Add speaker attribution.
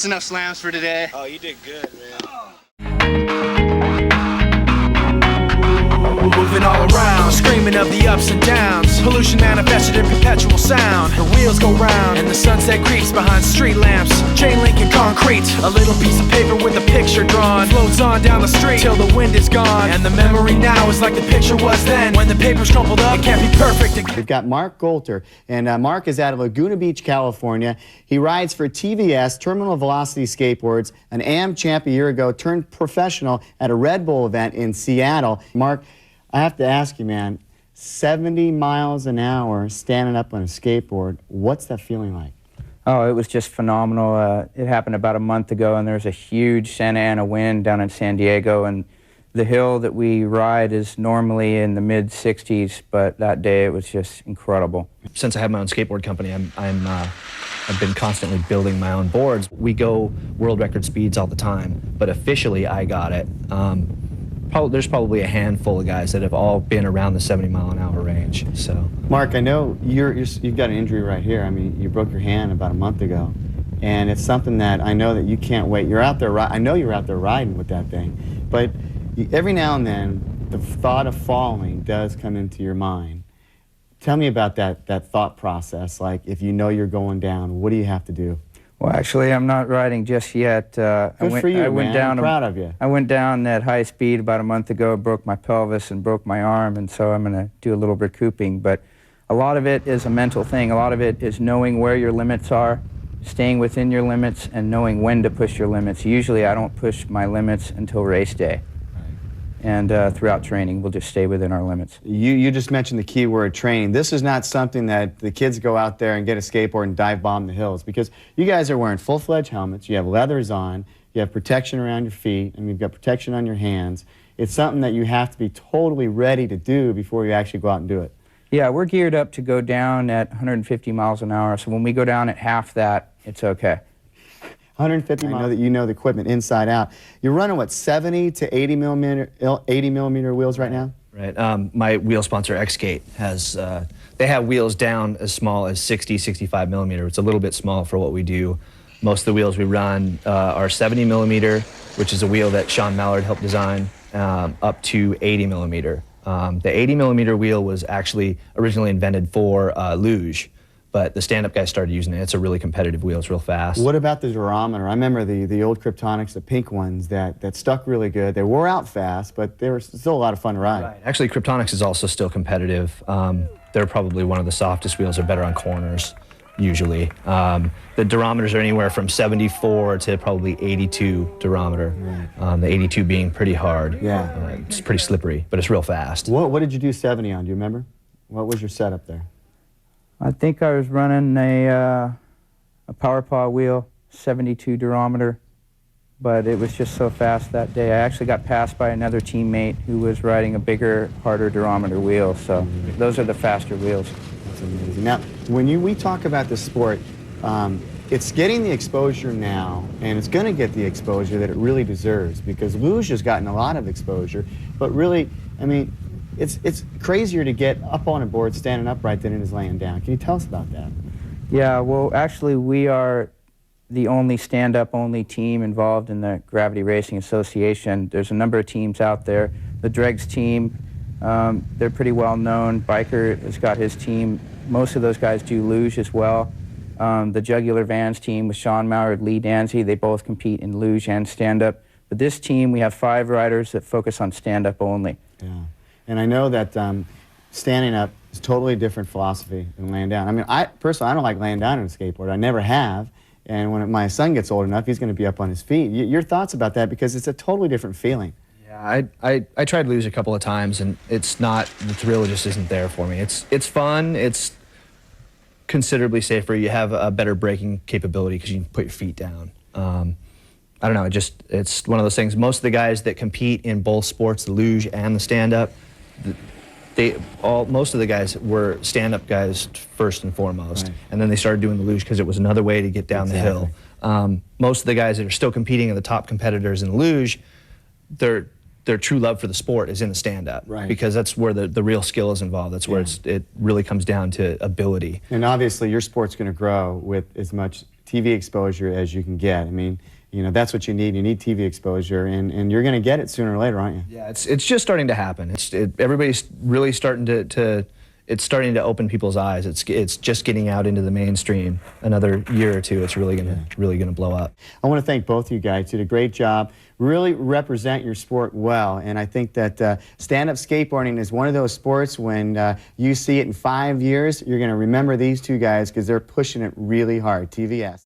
Speaker 1: That's enough slams for today.
Speaker 2: Oh, you did good, man.
Speaker 3: Moving all around, screaming of the ups and downs. Pollution manifested in perpetual sound. The wheels go round, and the sunset creeps behind street lamps. Chain link and concrete, a little piece of paper with a picture drawn. Floats on down the street till the wind is gone. And the memory now is like the picture was then. When the paper's crumpled up, it can't be perfect again.
Speaker 4: We've got Mark Golter, and Mark is out of Laguna Beach, California. He rides for TVS, Terminal Velocity Skateboards, an AM champ a year ago, turned professional at a Red Bull event in Seattle. Mark, I have to ask you, man, 70 miles an hour standing up on a skateboard, what's that feeling like?
Speaker 5: Oh, it was just phenomenal. It happened about a month ago, and there's a huge Santa Ana wind down in San Diego, and the hill that we ride is normally in the mid-60s, but that day it was just incredible.
Speaker 6: Since I have my own skateboard company, I've been constantly building my own boards. We go world record speeds all the time, but officially I got it. There's probably a handful of guys that have all been around the 70-mile-an-hour range. So,
Speaker 4: Mark, I know you've got an injury right here. I mean, you broke your hand about a month ago, and it's something that I know that you can't wait. You're out there. I know you're out there riding with that thing, but every now and then, the thought of falling does come into your mind. Tell me about that thought process. Like, if you know you're going down, what do you have to do?
Speaker 5: Well, actually, I'm not riding just yet.
Speaker 4: Good for you, man. I'm proud of you.
Speaker 5: I went down at high speed about a month ago, broke my pelvis and broke my arm, and so I'm going to do a little recouping. But a lot of it is a mental thing. A lot of it is knowing where your limits are, staying within your limits, and knowing when to push your limits. Usually, I don't push my limits until race day. And throughout training, we'll just stay within our limits.
Speaker 4: You just mentioned the key word, training. This is not something that the kids go out there and get a skateboard and dive bomb the hills, because you guys are wearing full-fledged helmets, you have leathers on, you have protection around your feet, and you've got protection on your hands. It's something that you have to be totally ready to do before you actually go out and do it.
Speaker 5: Yeah, we're geared up to go down at 150 miles an hour, so when we go down at half that, it's okay.
Speaker 4: 150 miles. I know that you know the equipment inside out. You're running, what, 70 to 80 millimeter wheels right now?
Speaker 6: Right. My wheel sponsor, X-Skate, has, they have wheels down as small as 60, 65 millimeter. It's a little bit small for what we do. Most of the wheels we run are 70 millimeter, which is a wheel that Sean Mallard helped design, up to 80 millimeter. The 80 millimeter wheel was actually originally invented for luge, but the stand-up guys started using it. It's a really competitive wheel. It's real fast.
Speaker 4: What about the durometer? I remember the old Kryptonics, the pink ones, that stuck really good. They wore out fast, but they were still a lot of fun to ride.
Speaker 6: Right. Actually, Kryptonics is also still competitive. They're probably one of the softest wheels. They're better on corners, usually. The durometers are anywhere from 74 to probably 82 durometer. Right. The 82 being pretty hard.
Speaker 4: Yeah.
Speaker 6: It's pretty slippery, but it's real fast.
Speaker 4: What did you do 70 on? Do you remember? What was your setup there?
Speaker 5: I think I was running a Power Paw wheel, 72 durometer, but it was just so fast that day. I actually got passed by another teammate who was riding a bigger, harder durometer wheel, so those are the faster wheels.
Speaker 4: That's amazing. Now, when we talk about the sport, it's getting the exposure now, and it's going to get the exposure that it really deserves, because luge has gotten a lot of exposure, but really, I mean, it's crazier to get up on a board standing upright than it is laying down. Can you tell us about that?
Speaker 5: Yeah, well, actually, we are the only stand-up only team involved in the Gravity Racing Association. There's a number of teams out there. The Dregs team, they're pretty well known. Biker has got his team. Most of those guys do luge as well. The Jugular Vans team with Sean Mallard, Lee Dansie, they both compete in luge and stand-up. But this team, we have 5 riders that focus on stand-up only.
Speaker 4: Yeah. And I know that standing up is a totally different philosophy than laying down. I mean, personally, I don't like laying down on a skateboard. I never have. And when my son gets old enough, he's going to be up on his feet. Your thoughts about that? Because it's a totally different feeling.
Speaker 6: Yeah, I tried luge a couple of times, and it's not, the thrill just isn't there for me. It's fun. It's considerably safer. You have a better braking capability because you can put your feet down. I don't know, it's one of those things. Most of the guys that compete in both sports, the luge and the stand-up, most of the guys were stand-up guys first and foremost, right. And then they started doing the luge because it was another way to get down the hill. Most of the guys that are still competing are the top competitors in the luge. Their true love for the sport is in the stand-up, right. Because that's where the real skill is involved. That's where it really comes down to ability.
Speaker 4: And obviously your sport's going to grow with as much TV exposure as you can get. I mean, you know, that's what you need. You need TV exposure, and you're going to get it sooner or later, aren't you?
Speaker 6: Yeah, it's just starting to happen. Everybody's really starting to it's starting to open people's eyes. It's just getting out into the mainstream. Another year or two, it's really gonna blow up.
Speaker 4: I want to thank both you guys. You did a great job. Really represent your sport well, and I think that stand-up skateboarding is one of those sports when you see it in 5 years, you're going to remember these two guys because they're pushing it really hard. TVS.